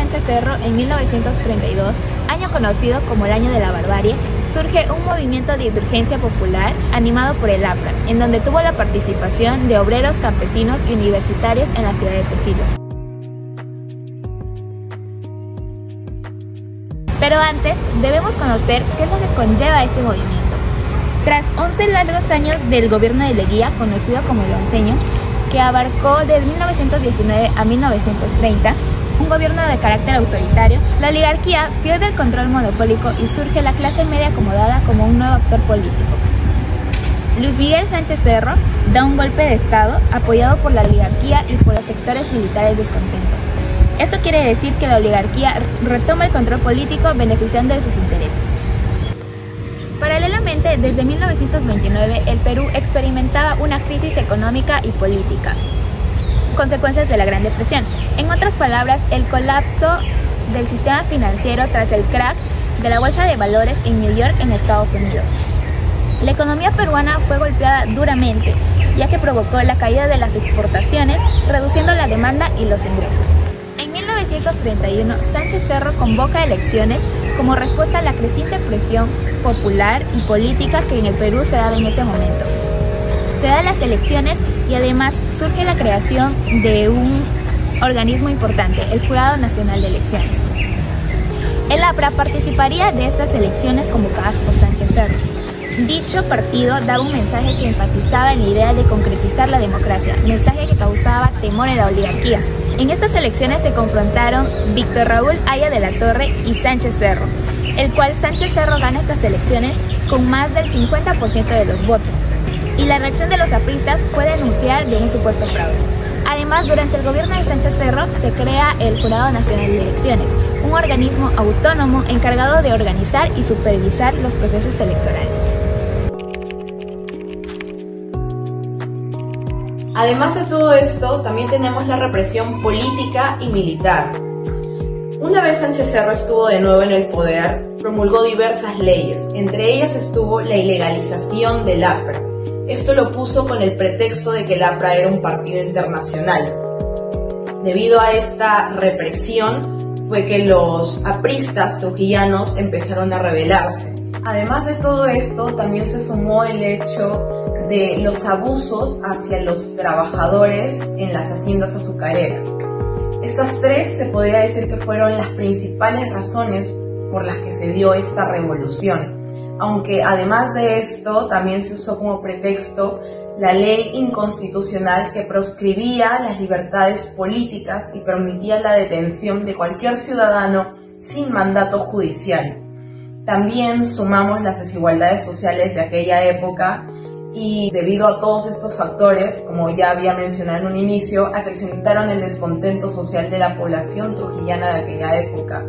Sánchez Cerro, en 1932, año conocido como el Año de la Barbarie, surge un movimiento de insurgencia popular animado por el APRA, en donde tuvo la participación de obreros, campesinos y universitarios en la ciudad de Trujillo. Pero antes, debemos conocer qué es lo que conlleva este movimiento. Tras 11 largos años del gobierno de Leguía, conocido como el Onceño, que abarcó desde 1919 a 1930, un gobierno de carácter autoritario, la oligarquía pierde el control monopólico y surge la clase media acomodada como un nuevo actor político. Luis Miguel Sánchez Cerro da un golpe de Estado apoyado por la oligarquía y por los sectores militares descontentos. Esto quiere decir que la oligarquía retoma el control político beneficiando de sus intereses. Paralelamente, desde 1929, el Perú experimentaba una crisis económica y política, consecuencias de la Gran Depresión. En otras palabras, el colapso del sistema financiero tras el crack de la bolsa de valores en New York, en Estados Unidos. La economía peruana fue golpeada duramente, ya que provocó la caída de las exportaciones, reduciendo la demanda y los ingresos. En 1931, Sánchez Cerro convoca elecciones como respuesta a la creciente presión popular y política que en el Perú se daba en ese momento. Se dan las elecciones y además surge la creación de un organismo importante, el Jurado Nacional de Elecciones. El APRA participaría de estas elecciones convocadas por Sánchez Cerro. Dicho partido daba un mensaje que enfatizaba en la idea de concretizar la democracia, mensaje que causaba temor en la oligarquía. En estas elecciones se confrontaron Víctor Raúl Haya de la Torre y Sánchez Cerro, el cual Sánchez Cerro gana estas elecciones con más del 50% de los votos, y la reacción de los apristas fue denunciar de un supuesto fraude. Además, durante el gobierno de Sánchez Cerro se crea el Jurado Nacional de Elecciones, un organismo autónomo encargado de organizar y supervisar los procesos electorales. Además de todo esto, también tenemos la represión política y militar. Una vez Sánchez Cerro estuvo de nuevo en el poder, promulgó diversas leyes, entre ellas estuvo la ilegalización del APRA. Esto lo puso con el pretexto de que el APRA era un partido internacional. Debido a esta represión fue que los apristas trujillanos empezaron a rebelarse. Además de todo esto, también se sumó el hecho de los abusos hacia los trabajadores en las haciendas azucareras. Estas tres se podría decir que fueron las principales razones por las que se dio esta revolución, aunque además de esto también se usó como pretexto la ley inconstitucional que proscribía las libertades políticas y permitía la detención de cualquier ciudadano sin mandato judicial. También sumamos las desigualdades sociales de aquella época y debido a todos estos factores, como ya había mencionado en un inicio, acrecentaron el descontento social de la población trujillana de aquella época,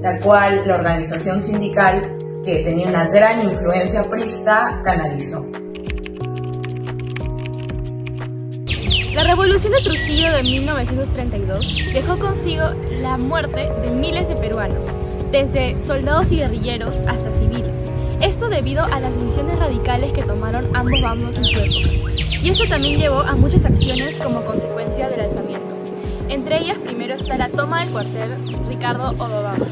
la cual la organización sindical, que tenía una gran influencia aprista, canalizó. La Revolución de Trujillo de 1932 dejó consigo la muerte de miles de peruanos, desde soldados y guerrilleros hasta civiles. Esto debido a las decisiones radicales que tomaron ambos bandos en su época. Y eso también llevó a muchas acciones como consecuencia del alzamiento. Entre ellas, primero está la toma del cuartel Ricardo Odobamo.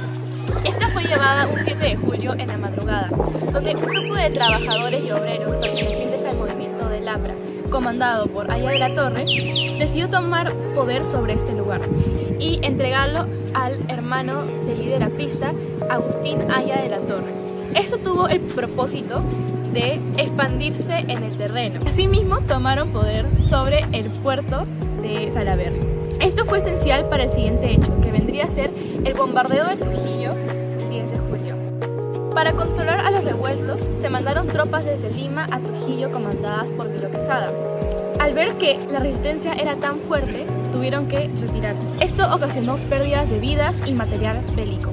Esta fue llevada un 7 de julio en la madrugada, donde un grupo de trabajadores y obreros pertenecientes al movimiento del APRA, comandado por Haya de la Torre, decidió tomar poder sobre este lugar y entregarlo al hermano del líder aprista, Agustín Haya de la Torre. Esto tuvo el propósito de expandirse en el terreno. Asimismo, tomaron poder sobre el puerto de Salaberry. Esto fue esencial para el siguiente hecho, que vendría a ser el bombardeo de Trujillo el 10 de julio. Para controlar a los revueltos, se mandaron tropas desde Lima a Trujillo comandadas por Miro Quesada. Al ver que la resistencia era tan fuerte, tuvieron que retirarse. Esto ocasionó pérdidas de vidas y material bélico.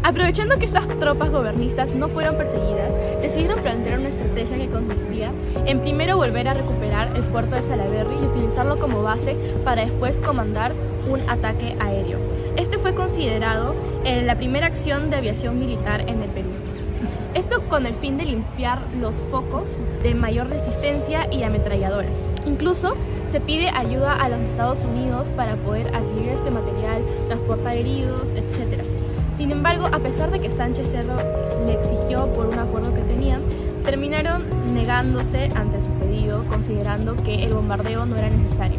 Aprovechando que estas tropas gobernistas no fueron perseguidas, decidieron plantear una estrategia que consistía en primero volver a recuperar el puerto de Salaberry y utilizarlo como base para después comandar un ataque aéreo. Este fue considerado la primera acción de aviación militar en el Perú. Esto con el fin de limpiar los focos de mayor resistencia y ametralladoras. Incluso se pide ayuda a los Estados Unidos para poder adquirir este material, transportar heridos, etc. Sin embargo, a pesar de que Sánchez Cerro le exigió por un acuerdo que tenían, terminaron negándose ante su pedido, considerando que el bombardeo no era necesario.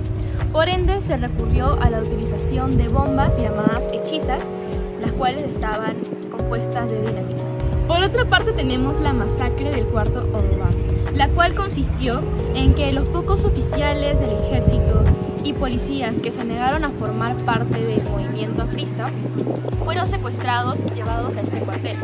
Por ende, se recurrió a la utilización de bombas llamadas hechizas, las cuales estaban compuestas de dinamita. Por otra parte, tenemos la masacre del Cuarto Orobá, la cual consistió en que los pocos oficiales del ejército y policías que se negaron a formar parte del movimiento aprista fueron secuestrados y llevados a este cuartel,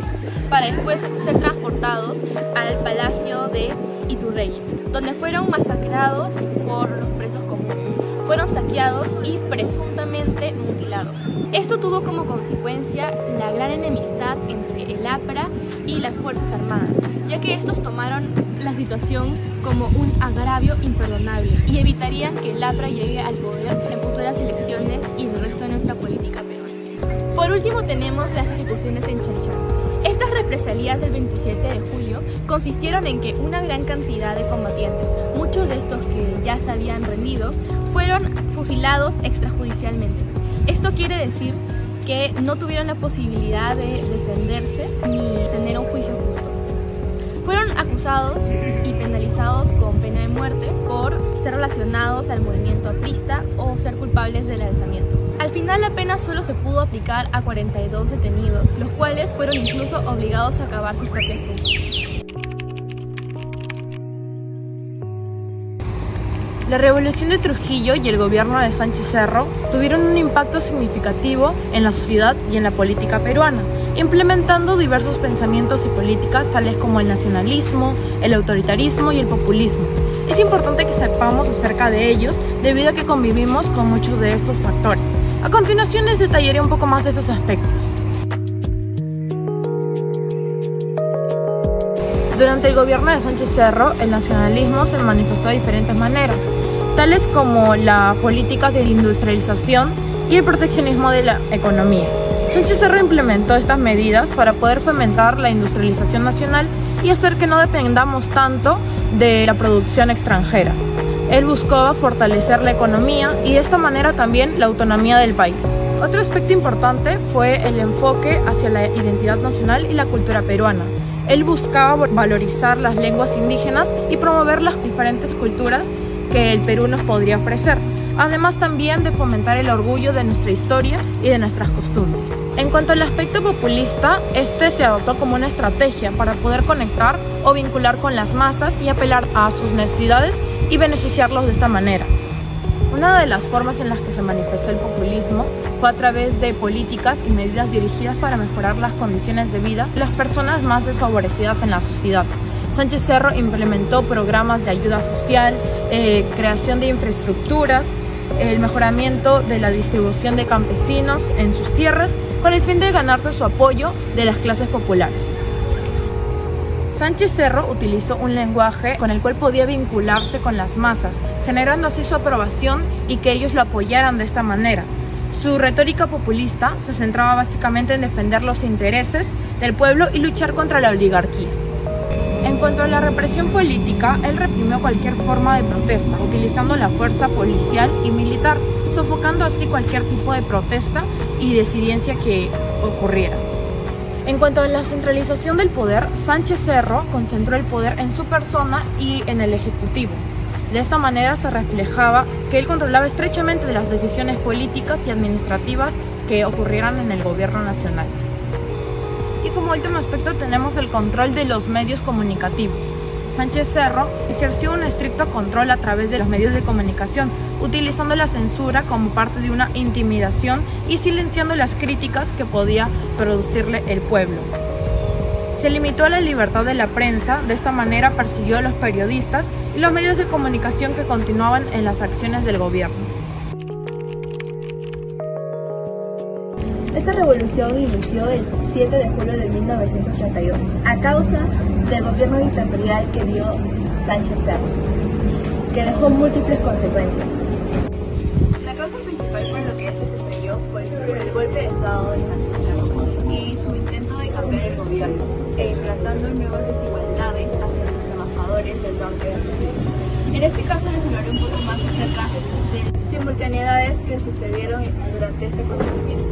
para después ser transportados al Palacio de Iturrey, donde fueron masacrados por los presos comunes, fueron saqueados y presuntamente mutilados. Esto tuvo como consecuencia la gran enemistad entre el APRA y las Fuerzas Armadas, ya que estos tomaron la situación como un agravio imperdonable y evitarían que el APRA llegue al poder en futuras elecciones y en el resto de nuestra política peruana. Por último, tenemos las ejecuciones en Chalchán. Estas represalias del 27 de julio consistieron en que una gran cantidad de combatientes, muchos de estos que ya se habían rendido, fueron fusilados extrajudicialmente. Esto quiere decir que no tuvieron la posibilidad de defenderse ni tener un juicio justo. Fueron acusados y penalizados con pena de muerte por ser relacionados al movimiento aprista o ser culpables del alzamiento. Al final la pena solo se pudo aplicar a 42 detenidos, los cuales fueron incluso obligados a cavar sus propias tumbas. La revolución de Trujillo y el gobierno de Sánchez Cerro tuvieron un impacto significativo en la sociedad y en la política peruana, implementando diversos pensamientos y políticas tales como el nacionalismo, el autoritarismo y el populismo. Es importante que sepamos acerca de ellos debido a que convivimos con muchos de estos factores. A continuación les detallaré un poco más de estos aspectos. Durante el gobierno de Sánchez Cerro, el nacionalismo se manifestó de diferentes maneras, tales como las políticas de industrialización y el proteccionismo de la economía. Sánchez Cerro implementó estas medidas para poder fomentar la industrialización nacional y hacer que no dependamos tanto de la producción extranjera. Él buscaba fortalecer la economía y de esta manera también la autonomía del país. Otro aspecto importante fue el enfoque hacia la identidad nacional y la cultura peruana. Él buscaba valorizar las lenguas indígenas y promover las diferentes culturas que el Perú nos podría ofrecer, además también de fomentar el orgullo de nuestra historia y de nuestras costumbres. En cuanto al aspecto populista, este se adoptó como una estrategia para poder conectar o vincular con las masas y apelar a sus necesidades y beneficiarlos de esta manera. Una de las formas en las que se manifestó el populismo fue a través de políticas y medidas dirigidas para mejorar las condiciones de vida de las personas más desfavorecidas en la sociedad. Sánchez Cerro implementó programas de ayuda social, creación de infraestructuras, el mejoramiento de la distribución de campesinos en sus tierras con el fin de ganarse su apoyo de las clases populares. Sánchez Cerro utilizó un lenguaje con el cual podía vincularse con las masas, generando así su aprobación y que ellos lo apoyaran de esta manera. Su retórica populista se centraba básicamente en defender los intereses del pueblo y luchar contra la oligarquía. En cuanto a la represión política, él reprimió cualquier forma de protesta, utilizando la fuerza policial y militar, sofocando así cualquier tipo de protesta y disidencia que ocurriera. En cuanto a la centralización del poder, Sánchez Cerro concentró el poder en su persona y en el Ejecutivo. De esta manera se reflejaba que él controlaba estrechamente de las decisiones políticas y administrativas que ocurrieran en el gobierno nacional. Y como último aspecto tenemos el control de los medios comunicativos. Sánchez Cerro ejerció un estricto control a través de los medios de comunicación, utilizando la censura como parte de una intimidación y silenciando las críticas que podía producirle el pueblo. Se limitó a la libertad de la prensa, de esta manera persiguió a los periodistas y los medios de comunicación que continuaban en las acciones del gobierno. Esta revolución inició el 7 de julio de 1932 a causa del gobierno dictatorial que dio Sánchez Cerro, que dejó múltiples consecuencias. La causa principal por lo que este sucedió fue por el golpe de estado de Sánchez Cerro y su intento de cambiar el gobierno e implantando un nuevo En este caso les hablaré un poco más acerca de simultaneidades que sucedieron durante este acontecimiento.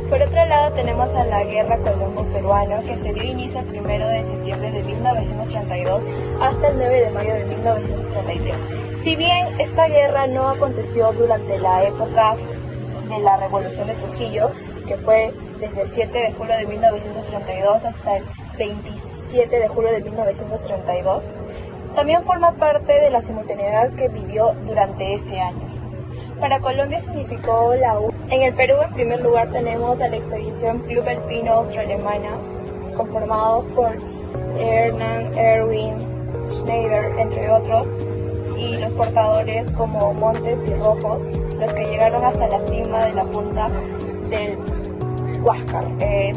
Por otro lado tenemos a la Guerra Colombo-Peruana, que se dio inicio el 1 de septiembre de 1932 hasta el 9 de mayo de 1933. Si bien esta guerra no aconteció durante la época de la Revolución de Trujillo, que fue desde el 7 de julio de 1932 hasta el 27 de julio de 1932, también forma parte de la simultaneidad que vivió durante ese año. Para Colombia significó la U. En el Perú, en primer lugar, tenemos a la expedición Club Alpino Austro-Alemana, conformados por Hernán, Erwin, Schneider, entre otros, y los portadores como Montes y Rojos, los que llegaron hasta la cima de la punta del Huáscar,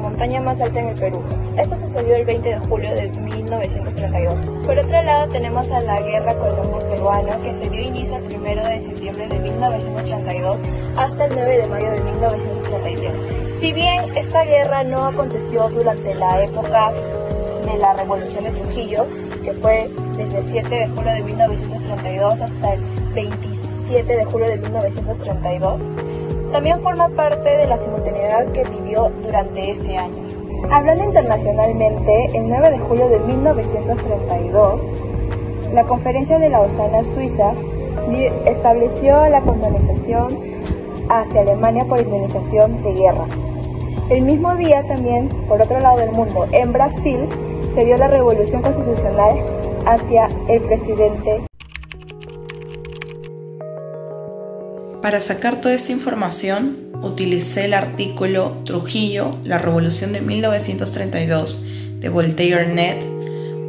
montaña más alta en el Perú. Esto sucedió el 20 de julio de 1932. Por otro lado tenemos a la Guerra Colombo-Peruana, que se dio inicio el 1 de septiembre de 1932 hasta el 9 de mayo de 1933. Si bien esta guerra no aconteció durante la época de la Revolución de Trujillo, que fue desde el 7 de julio de 1932 hasta el 27 de julio de 1932, también forma parte de la simultaneidad que vivió durante ese año. Hablando internacionalmente, el 9 de julio de 1932, la Conferencia de Lausana, Suiza, estableció la condonación hacia Alemania por indemnización de guerra. El mismo día también, por otro lado del mundo, en Brasil, se dio la revolución constitucional hacia el presidente. Para sacar toda esta información, utilicé el artículo Trujillo, la Revolución de 1932 de Voltaire.net,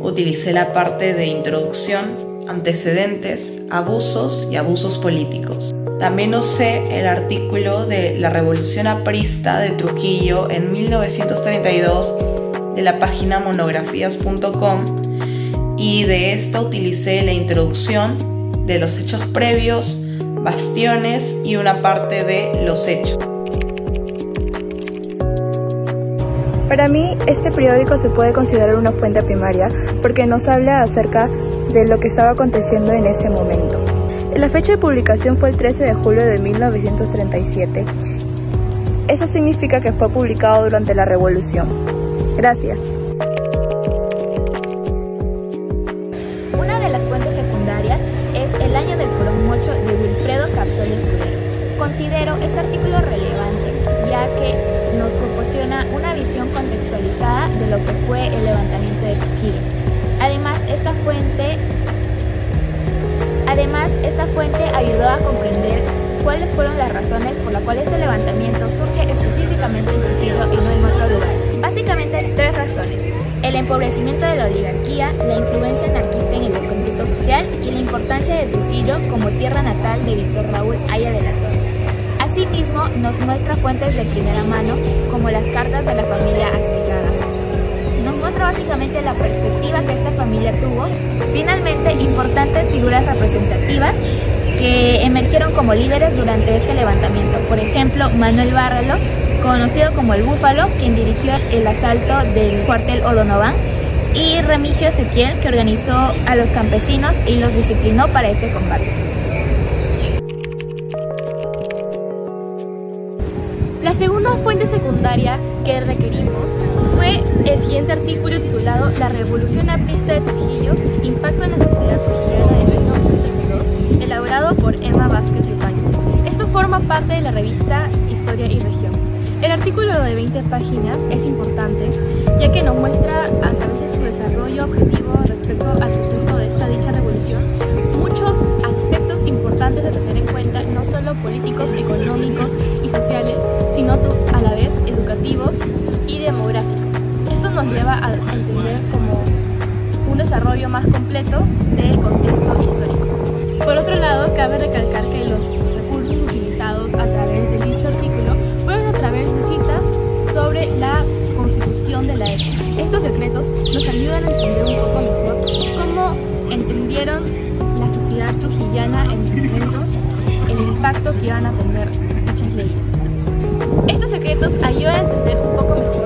utilicé la parte de introducción, antecedentes, abusos y abusos políticos. También usé el artículo de la Revolución Aprista de Trujillo en 1932 de la página monografías.com, y de esta utilicé la introducción de los hechos previos, bastiones y una parte de los hechos. Para mí, este periódico se puede considerar una fuente primaria porque nos habla acerca de lo que estaba aconteciendo en ese momento. La fecha de publicación fue el 13 de julio de 1937. Eso significa que fue publicado durante la Revolución. Gracias. Una de las fuentes secundarias es El año del Poromocho de Wilfredo Capsol Escudero. Considero este artículo relevante ya que nos proporciona una visión contextualizada de lo que fue el levantamiento de Trujillo. Además, esta fuente ayudó a comprender cuáles fueron las razones por las cuales este levantamiento surge específicamente en Trujillo y no en otro lugar. Básicamente 3 razones: el empobrecimiento de la oligarquía, la influencia anarquista en el descontento social y la importancia de Trujillo como tierra natal de Víctor Raúl Haya de la Torre. Asimismo, nos muestra fuentes de primera mano como las cartas de la familia Astigarraga. Nos muestra básicamente la perspectiva que esta familia tuvo. Finalmente, importantes figuras representativas que emergieron como líderes durante este levantamiento. Por ejemplo, Manuel Barrelo, conocido como el Búfalo, quien dirigió el asalto del cuartel O'Donovan, y Remigio Ezequiel, que organizó a los campesinos y los disciplinó para este combate. La segunda fuente secundaria que requerimos fue el siguiente artículo titulado La Revolución Aprista de Trujillo, Impacto en la Sociedad Trujillana de 1932, elaborado por Emma Vázquez Lucaño. Esto forma parte de la revista Historia y Región. El artículo de 20 páginas es importante, ya que nos muestra a través de su desarrollo objetivo respecto al suceso de esta dicha revolución muchos aspectos importantes de tener en cuenta, no solo políticos, económicos y sociales, sino a la vez educativos y demográficos. Esto nos lleva a entender como un desarrollo más completo del contexto histórico. Por otro lado, cabe recalcar que los recursos utilizados a través de dicho artículo fueron a través de citas sobre la constitución de la época. Estos secretos nos ayudan a entender un poco mejor cómo entendieron la sociedad trujillana en el momento, el impacto que iban a tener dichas leyes. Estos secretos ayudan a entender un poco mejor